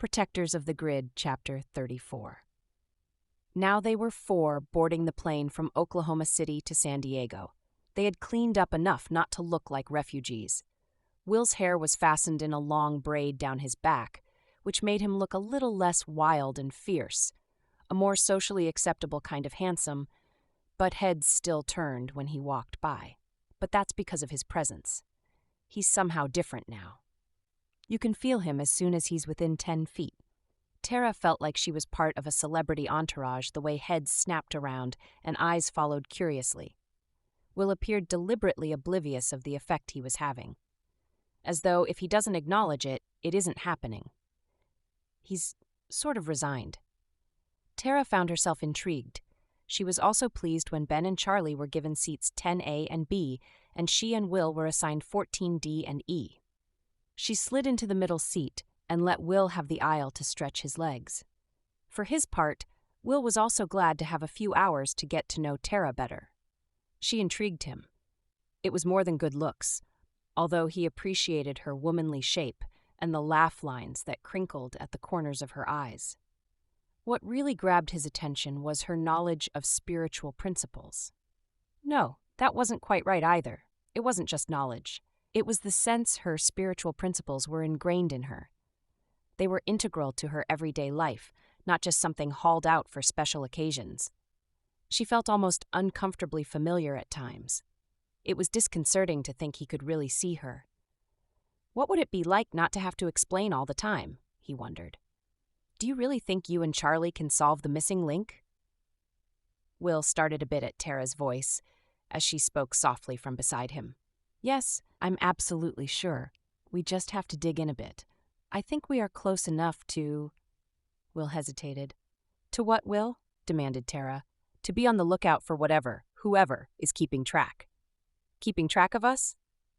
Protectors of the Grid, Chapter 34. Now they were four boarding the plane from Oklahoma City to San Diego. They had cleaned up enough not to look like refugees. Will's hair was fastened in a long braid down his back, which made him look a little less wild and fierce, a more socially acceptable kind of handsome, but heads still turned when he walked by. But that's because of his presence. He's somehow different now. You can feel him as soon as he's within 10 feet. Tara felt like she was part of a celebrity entourage the way heads snapped around and eyes followed curiously. Will appeared deliberately oblivious of the effect he was having. As though if he doesn't acknowledge it, it isn't happening. He's sort of resigned. Tara found herself intrigued. She was also pleased when Ben and Charlie were given seats 10A and B, and she and Will were assigned 14D and E. She slid into the middle seat and let Will have the aisle to stretch his legs. For his part, Will was also glad to have a few hours to get to know Tara better. She intrigued him. It was more than good looks, although he appreciated her womanly shape and the laugh lines that crinkled at the corners of her eyes. What really grabbed his attention was her knowledge of spiritual principles. No, that wasn't quite right either. It wasn't just knowledge. It was the sense her spiritual principles were ingrained in her. They were integral to her everyday life, not just something hauled out for special occasions. She felt almost uncomfortably familiar at times. It was disconcerting to think he could really see her. What would it be like not to have to explain all the time, he wondered. Do you really think you and Charlie can solve the missing link? Will started a bit at Tara's voice as she spoke softly from beside him. Yes, I'm absolutely sure. We just have to dig in a bit. I think we are close enough to... Will hesitated. To what, Will? Demanded Tara. To be on the lookout for whoever is keeping track. Keeping track of us?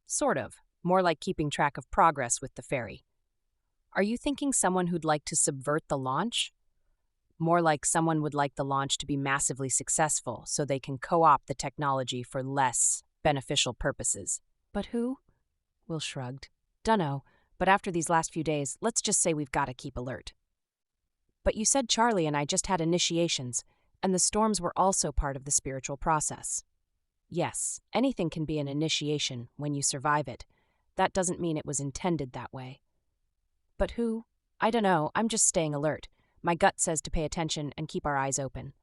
Sort of. More like keeping track of progress with the ferry. Are you thinking someone who'd like to subvert the launch? More like someone would like the launch to be massively successful so they can co-opt the technology for less beneficial purposes. But who? Will shrugged. Dunno, but after these last few days, let's just say we've got to keep alert. But you said Charlie and I just had initiations, and the storms were also part of the spiritual process. Yes, anything can be an initiation when you survive it. That doesn't mean it was intended that way. But who? I don't know, I'm just staying alert. My gut says to pay attention and keep our eyes open.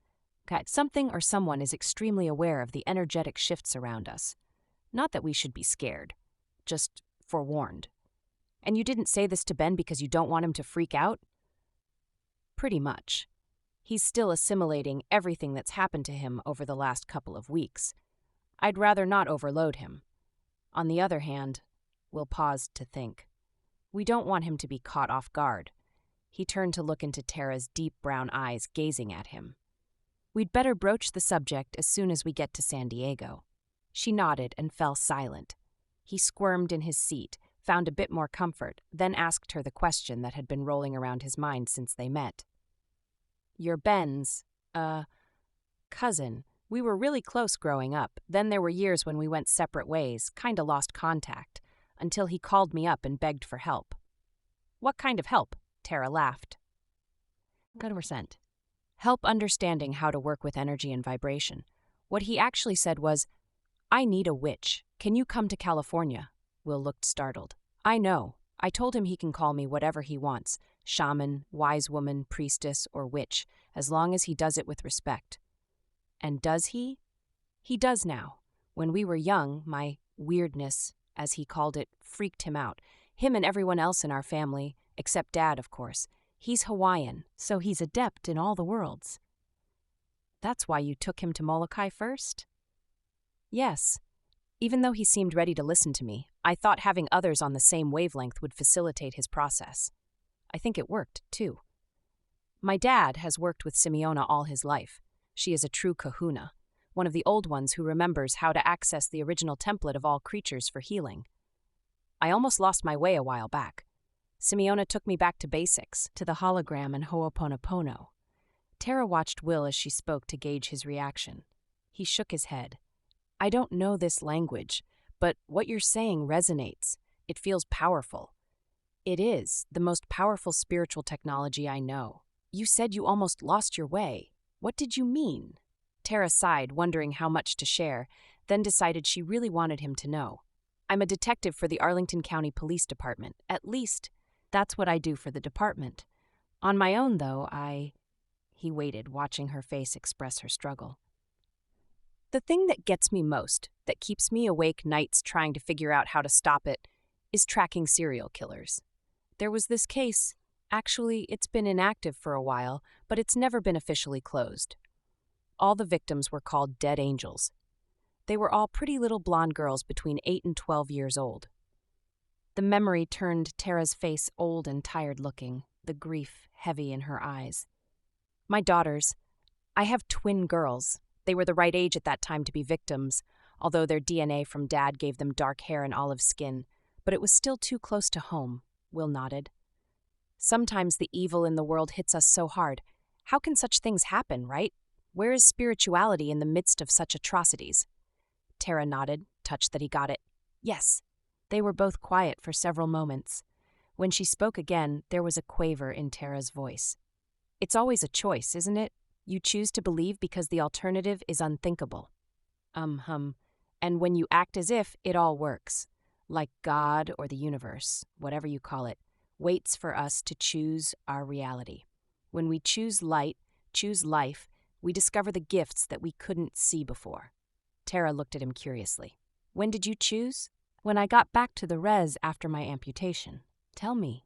Something or someone is extremely aware of the energetic shifts around us. Not that we should be scared, just forewarned. And you didn't say this to Ben because you don't want him to freak out? Pretty much. He's still assimilating everything that's happened to him over the last couple of weeks. I'd rather not overload him. On the other hand, Will paused to think. We don't want him to be caught off guard. He turned to look into Tara's deep brown eyes gazing at him. We'd better broach the subject as soon as we get to San Diego. She nodded and fell silent. He squirmed in his seat, found a bit more comfort, then asked her the question that had been rolling around his mind since they met. You're Ben's, cousin. We were really close growing up. Then there were years when we went separate ways, kinda lost contact, until he called me up and begged for help. What kind of help? Tara laughed. 100%. Help understanding how to work with energy and vibration. What he actually said was, I need a witch. Can you come to California? Will looked startled. I know. I told him he can call me whatever he wants, shaman, wise woman, priestess, or witch, as long as he does it with respect. And does he? He does now. When we were young, my weirdness, as he called it, freaked him out. Him and everyone else in our family, except Dad, of course. He's Hawaiian, so he's adept in all the worlds. That's why you took him to Molokai first? Yes. Even though he seemed ready to listen to me, I thought having others on the same wavelength would facilitate his process. I think it worked, too. My dad has worked with Simeona all his life. She is a true kahuna, one of the old ones who remembers how to access the original template of all creatures for healing. I almost lost my way a while back. Simeona took me back to basics, to the hologram and Ho'oponopono. Tara watched Will as she spoke to gauge his reaction. He shook his head. I don't know this language, but what you're saying resonates. It feels powerful. It is the most powerful spiritual technology I know. You said you almost lost your way. What did you mean? Tara sighed, wondering how much to share, then decided she really wanted him to know. I'm a detective for the Arlington County Police Department. At least, that's what I do for the department. On my own, though, He waited, watching her face express her struggle. The thing that gets me most, that keeps me awake nights trying to figure out how to stop it, is tracking serial killers. There was this case. Actually, it's been inactive for a while, but it's never been officially closed. All the victims were called dead angels. They were all pretty little blonde girls between 8 and 12 years old. The memory turned Tara's face old and tired-looking, the grief heavy in her eyes. My daughters. I have twin girls. They were the right age at that time to be victims, although their DNA from Dad gave them dark hair and olive skin, but it was still too close to home, Will nodded. Sometimes the evil in the world hits us so hard. How can such things happen, right? Where is spirituality in the midst of such atrocities? Tara nodded, touched that he got it. Yes. They were both quiet for several moments. When she spoke again, there was a quaver in Tara's voice. It's always a choice, isn't it? You choose to believe because the alternative is unthinkable. And when you act as if, it all works. Like God or the universe, whatever you call it, waits for us to choose our reality. When we choose light, choose life, we discover the gifts that we couldn't see before. Tara looked at him curiously. When did you choose? When I got back to the res after my amputation. Tell me.